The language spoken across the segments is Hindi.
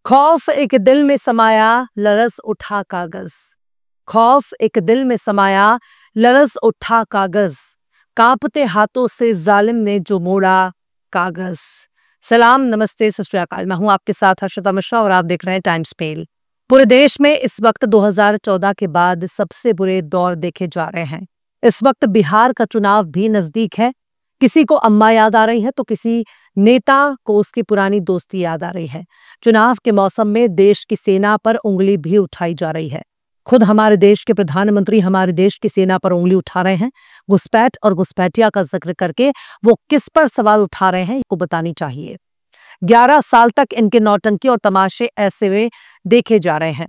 खौफ एक दिल में समाया, लरस उठा कागज। खौफ एक दिल में समाया, लरस उठा कागज। कांपते हाथों से जालिम ने जो मोड़ा कागज। सलाम, नमस्ते, सत श्री अकाल। मैं हूं आपके साथ हर्षिता मिश्रा और आप देख रहे हैं टाइम्स पेल। पूरे देश में इस वक्त 2014 के बाद सबसे बुरे दौर देखे जा रहे हैं। इस वक्त बिहार का चुनाव भी नजदीक है। किसी को अम्मा याद आ रही है तो किसी नेता को उसकी पुरानी दोस्ती याद आ रही है। चुनाव के मौसम में देश की सेना पर उंगली भी उठाई जा रही है। खुद हमारे देश के प्रधानमंत्री हमारे देश की सेना पर उंगली उठा रहे हैं। घुसपैठ और घुसपैठिया का जिक्र करके वो किस पर सवाल उठा रहे हैं को बतानी चाहिए। 11 साल तक इनके नौटंकी और तमाशे ऐसे वे देखे जा रहे हैं।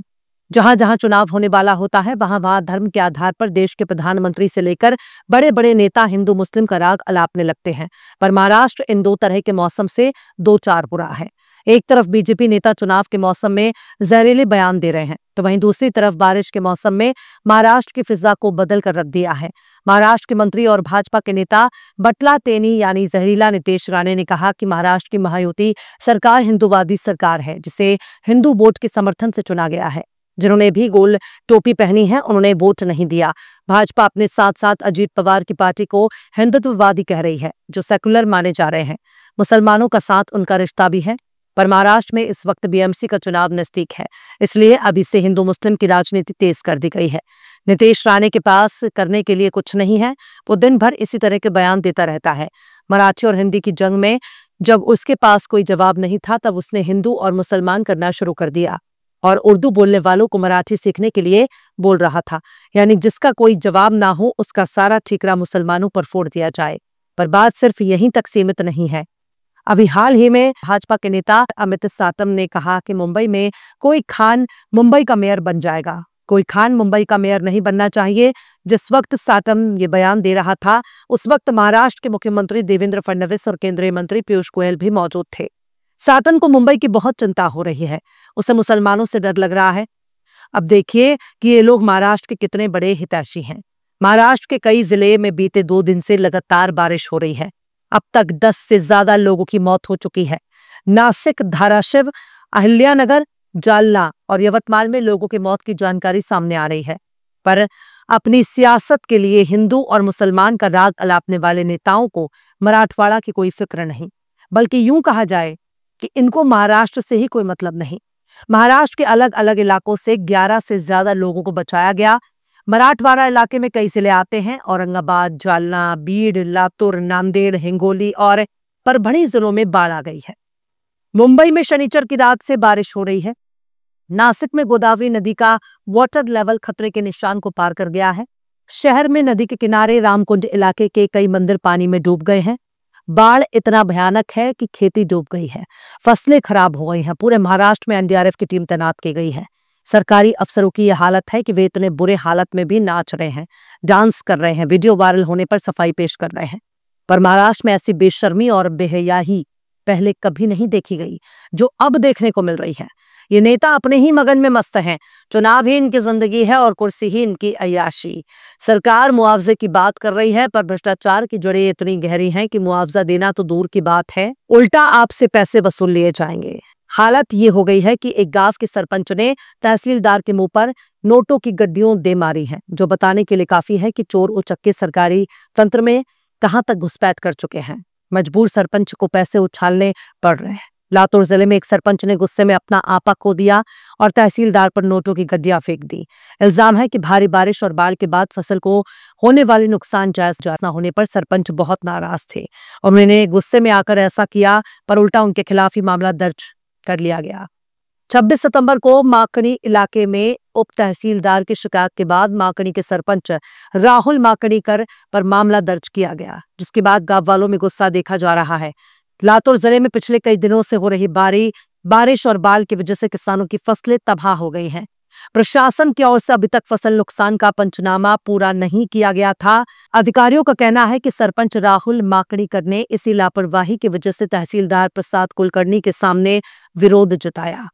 जहां जहां चुनाव होने वाला होता है वहां वहां धर्म के आधार पर देश के प्रधानमंत्री से लेकर बड़े बड़े नेता हिंदू मुस्लिम का राग अलापने लगते हैं। पर महाराष्ट्र इन दो तरह के मौसम से दो चार बुरा है। एक तरफ बीजेपी नेता चुनाव के मौसम में जहरीले बयान दे रहे हैं तो वहीं दूसरी तरफ बारिश के मौसम में महाराष्ट्र की फिजा को बदल कर रख दिया है। महाराष्ट्र के मंत्री और भाजपा के नेता बटला तेनी यानी जहरीला नितेश राणे ने कहा कि महाराष्ट्र की महायुति सरकार हिंदूवादी सरकार है जिसे हिंदू वोट के समर्थन से चुना गया है। जिन्होंने भी गोल टोपी पहनी है उन्होंने वोट नहीं दिया। भाजपा अपने साथ साथ अजीत पवार की पार्टी को हिंदुत्ववादी कह रही है जो सेकुलर माने जा रहे हैं। मुसलमानों का साथ उनका रिश्ता भी है। पर महाराष्ट्र में इस वक्त बीएमसी का चुनाव नजदीक है, इसलिए अभी से हिंदू मुस्लिम की राजनीति तेज कर दी गई है। नितेश राणे के पास करने के लिए कुछ नहीं है, वो दिन भर इसी तरह के बयान देता रहता है। मराठी और हिंदी की जंग में जब उसके पास कोई जवाब नहीं था तब उसने हिंदू और मुसलमान करना शुरू कर दिया और उर्दू बोलने वालों को मराठी सीखने के लिए बोल रहा था, यानी जिसका कोई जवाब ना हो उसका सारा ठीकरा मुसलमानों पर फोड़ दिया जाए। पर बात सिर्फ यहीं तक सीमित नहीं है। अभी हाल ही में भाजपा के नेता अमित साटम ने कहा कि मुंबई में कोई खान मुंबई का मेयर बन जाएगा। कोई खान मुंबई का मेयर नहीं बनना चाहिए। जिस वक्त साटम ये बयान दे रहा था उस वक्त महाराष्ट्र के मुख्यमंत्री देवेंद्र फडणवीस और केंद्रीय मंत्री पीयूष गोयल भी मौजूद थे। साटम को मुंबई की बहुत चिंता हो रही है, उसे मुसलमानों से डर लग रहा है। अब देखिए कि ये लोग महाराष्ट्र के कितने बड़े हितैषी हैं। महाराष्ट्र के कई जिले में बीते 2 दिन से लगातार बारिश हो रही है। अब तक 10 से ज्यादा लोगों की मौत हो चुकी है। नासिक, धाराशिव, अहिल्यानगर, जालना और यवतमाल में लोगों की मौत की जानकारी सामने आ रही है। पर अपनी सियासत के लिए हिंदू और मुसलमान का राग अलापने वाले नेताओं को मराठवाड़ा की कोई फिक्र नहीं, बल्कि यूं कहा जाए कि इनको महाराष्ट्र से ही कोई मतलब नहीं। महाराष्ट्र के अलग अलग इलाकों से 11 से ज्यादा लोगों को बचाया गया। मराठवाड़ा इलाके में कई जिले आते हैं। औरंगाबाद, जालना, बीड, लातूर, नांदेड़, हिंगोली और परभणी जिलों में बाढ़ आ गई है। मुंबई में शनिचर की रात से बारिश हो रही है। नासिक में गोदावरी नदी का वाटर लेवल खतरे के निशान को पार कर गया है। शहर में नदी के किनारे रामकुंड इलाके के कई मंदिर पानी में डूब गए हैं। बाढ़ इतना भयानक है कि खेती डूब गई है, फसलें खराब हो गई हैं। पूरे महाराष्ट्र में एनडीआरएफ की टीम तैनात की गई है। सरकारी अफसरों की यह हालत है कि वे इतने बुरे हालत में भी नाच रहे हैं, डांस कर रहे हैं, वीडियो वायरल होने पर सफाई पेश कर रहे हैं। पर महाराष्ट्र में ऐसी बेशर्मी और बेहयाही पहले कभी नहीं देखी गई जो अब देखने को मिल रही है। ये नेता अपने ही मगन में मस्त हैं। चुनाव ही इनकी जिंदगी है और कुर्सी ही इनकी अय्याशी। सरकार मुआवजे की बात कर रही है पर भ्रष्टाचार की जड़ें इतनी गहरी हैं कि मुआवजा देना तो दूर की बात है, उल्टा आपसे पैसे वसूल लिए जाएंगे। हालत ये हो गई है कि एक गांव के सरपंच ने तहसीलदार के मुंह पर नोटों की गड्डियों दे मारी है, जो बताने के लिए काफी है कि चोर उचक्के सरकारी तंत्र में कहां तक घुसपैठ कर चुके हैं। मजबूर सरपंच को पैसे उछालने पड़ रहे हैं। लातूर जिले में एक सरपंच ने गुस्से में अपना आपा खो दिया और तहसीलदार पर नोटों की गड्डियां फेंक दी। इल्जाम है कि भारी बारिश और बाढ़ के बाद फसल को होने वाले नुकसान जायज न होने पर सरपंच बहुत नाराज थे। उन्होंने गुस्से में आकर ऐसा किया पर उल्टा उनके खिलाफ ही मामला दर्ज कर लिया गया। 26 सितंबर को माकड़ी इलाके में उप तहसीलदार की शिकायत के बाद माकड़ी के सरपंच राहुल माकड़ीकर पर मामला दर्ज किया गया, जिसके बाद गांव वालों में गुस्सा देखा जा रहा है। लातूर जिले में पिछले कई दिनों से हो रही बारिश और बाढ़ की वजह से किसानों की फसलें तबाह हो गई हैं। प्रशासन की ओर से अभी तक फसल नुकसान का पंचनामा पूरा नहीं किया गया था। अधिकारियों का कहना है कि सरपंच राहुल माकड़ीकर ने इसी लापरवाही की वजह से तहसीलदार प्रसाद कुलकर्णी के सामने विरोध जताया।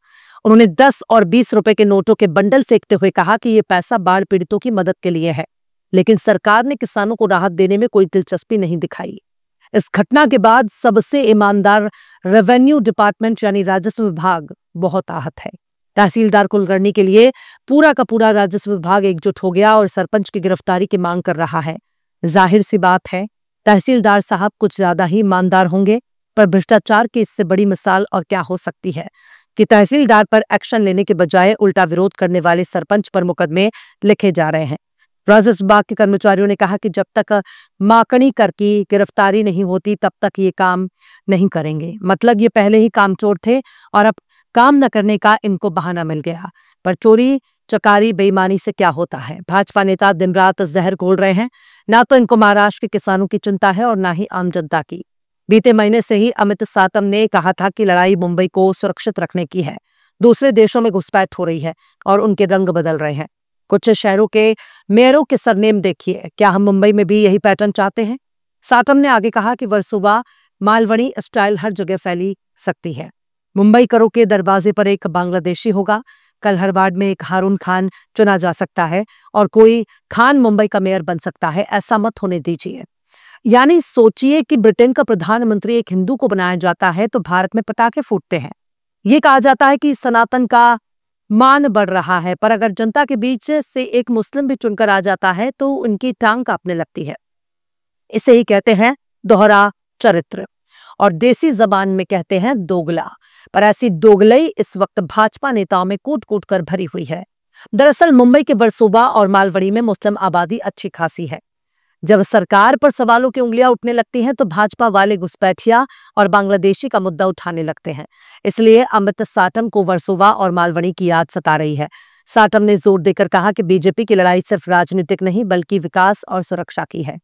उन्होंने 10 और 20 रुपए के नोटों के बंडल फेंकते हुए कहा कि ये पैसा बाढ़ पीड़ितों की मदद के लिए है, लेकिन सरकार ने किसानों को राहत देने में कोई दिलचस्पी नहीं दिखाई। इस घटना के बाद सबसे ईमानदार रेवेन्यू डिपार्टमेंट यानी राजस्व विभाग बहुत आहत है। तहसीलदार कुलकर्णी के लिए पूरा का पूरा राजस्व विभाग एकजुट हो गया और सरपंच की गिरफ्तारी की मांग कर रहा है। जाहिर सी बात है, तहसीलदार साहब कुछ ज्यादा ही ईमानदार होंगे, पर भ्रष्टाचार की इससे बड़ी मिसाल और क्या हो सकती है कि तहसीलदार पर एक्शन लेने के बजाय उल्टा विरोध करने वाले सरपंच पर मुकदमे लिखे जा रहे हैं। राजस्व विभाग के कर्मचारियों ने कहा कि जब तक माकड़ी कर की गिरफ्तारी नहीं होती तब तक ये काम नहीं करेंगे। मतलब ये पहले ही कामचोर थे और अब काम न करने का इनको बहाना मिल गया। पर चोरी चकारी बेईमानी से क्या होता है? भाजपा नेता दिन रात जहर घोल रहे हैं। ना तो इनको महाराष्ट्र के किसानों की चिंता है और ना ही आम जनता की। बीते महीने से ही अमित सातम ने कहा था कि लड़ाई मुंबई को सुरक्षित रखने की है। दूसरे देशों में घुसपैठ हो रही है और उनके रंग बदल रहे हैं। कुछ शहरों के मेयरों के सरनेम देखिए, क्या हम मुंबई में भी यही पैटर्न चाहते हैं? सातम ने आगे कहा कि वर्सोवा मालवणी स्टाइल हर जगह फैली सकती है। मुंबई करों के दरवाजे पर एक बांग्लादेशी होगा, कल हरवाड़ में एक हारून खान चुना जा सकता है और कोई खान मुंबई का मेयर बन सकता है। ऐसा मत होने दीजिए। यानी सोचिए कि ब्रिटेन का प्रधानमंत्री एक हिंदू को बनाया जाता है तो भारत में पटाखे फूटते हैं। ये कहा जाता है कि सनातन का मान बढ़ रहा है, पर अगर जनता के बीच से एक मुस्लिम भी चुनकर आ जाता है तो उनकी टांग कांपने लगती है। इसे ही कहते हैं दोहरा चरित्र और देसी जबान में कहते हैं दोगला। पर ऐसी दोगलई इस वक्त भाजपा नेताओं में कूट कूट कर भरी हुई है। दरअसल मुंबई के वर्सोवा और मालवणी में मुस्लिम आबादी अच्छी खासी है। जब सरकार पर सवालों की उंगलियां उठने लगती हैं तो भाजपा वाले घुसपैठिया और बांग्लादेशी का मुद्दा उठाने लगते हैं। इसलिए अमित साटम को वर्सोवा और मालवणी की याद सता रही है। साटम ने जोर देकर कहा कि बीजेपी की लड़ाई सिर्फ राजनीतिक नहीं बल्कि विकास और सुरक्षा की है।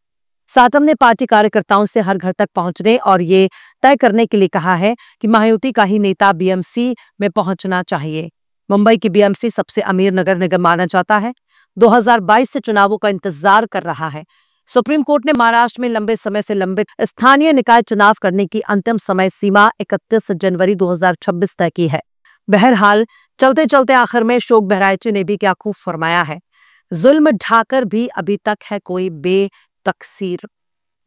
साटम ने पार्टी कार्यकर्ताओं से हर घर तक पहुंचने और ये तय करने के लिए कहा है कि महायुति का ही नेता बीएमसी में पहुंचना चाहिए। मुंबई की बीएमसी सबसे अमीर नगर निगम माना जाता है। 2022 से चुनावों का इंतजार कर रहा है। सुप्रीम कोर्ट ने महाराष्ट्र में लंबे समय से लंबित स्थानीय निकाय चुनाव करने की अंतिम समय सीमा 31 जनवरी 2026 तय की है। बहरहाल चलते चलते आखिर में शोक बहराइच ने भी क्या खूब फरमाया है, जुल्म ढाकर भी अभी तक है कोई बेतकसीर,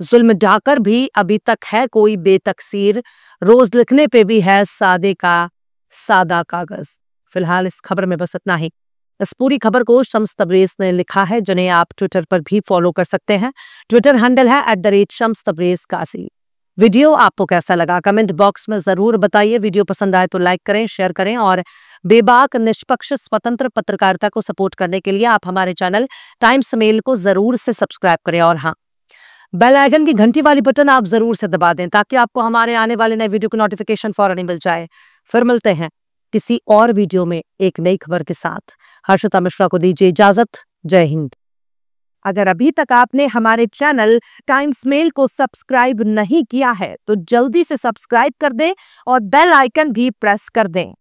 जुल्म ढाकर भी अभी तक है कोई बेतकसीर, रोज लिखने पे भी है सादे का सादा कागज। फिलहाल इस खबर में बस इतना ही। इस पूरी खबर को शम्स तबरेज ने लिखा है, जिन्हें आप ट्विटर पर भी फॉलो कर सकते हैं। ट्विटर हैंडल है @शम्स तबरेज कासी। वीडियो आपको कैसा लगा कमेंट बॉक्स में जरूर बताइए। वीडियो पसंद आए तो लाइक करें, शेयर करें और बेबाक निष्पक्ष स्वतंत्र पत्रकारिता को सपोर्ट करने के लिए आप हमारे चैनल टाइम्स मेल को जरूर से सब्सक्राइब करें और हाँ, बेल आइकन की घंटी वाली बटन आप जरूर से दबा दें ताकि आपको हमारे आने वाले नए वीडियो की नोटिफिकेशन फौरन ही मिल जाए। फिर मिलते हैं किसी और वीडियो में एक नई खबर के साथ। हर्षिता मिश्रा को दीजिए इजाजत। जय हिंद। अगर अभी तक आपने हमारे चैनल टाइम्स मेल को सब्सक्राइब नहीं किया है तो जल्दी से सब्सक्राइब कर दें और बेल आइकन भी प्रेस कर दें।